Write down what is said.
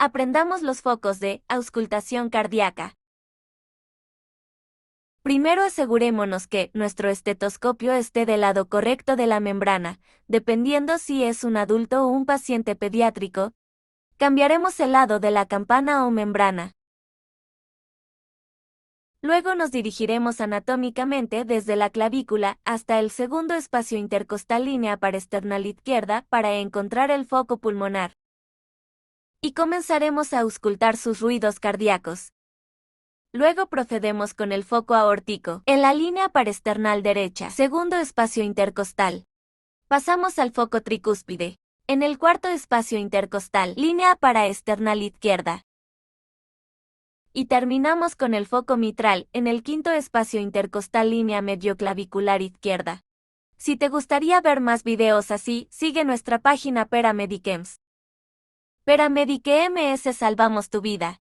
Aprendamos los focos de auscultación cardíaca. Primero asegurémonos que nuestro estetoscopio esté del lado correcto de la membrana, dependiendo si es un adulto o un paciente pediátrico. Cambiaremos el lado de la campana o membrana. Luego nos dirigiremos anatómicamente desde la clavícula hasta el segundo espacio intercostal línea parasternal izquierda para encontrar el foco pulmonar. Y comenzaremos a auscultar sus ruidos cardíacos. Luego procedemos con el foco aórtico, en la línea parasternal derecha, segundo espacio intercostal. Pasamos al foco tricúspide, en el cuarto espacio intercostal, línea paraesternal izquierda. Y terminamos con el foco mitral, en el quinto espacio intercostal línea medioclavicular izquierda. Si te gustaría ver más videos así, sigue nuestra página Paramedic EMS. Paramedic EMS, salvamos tu vida.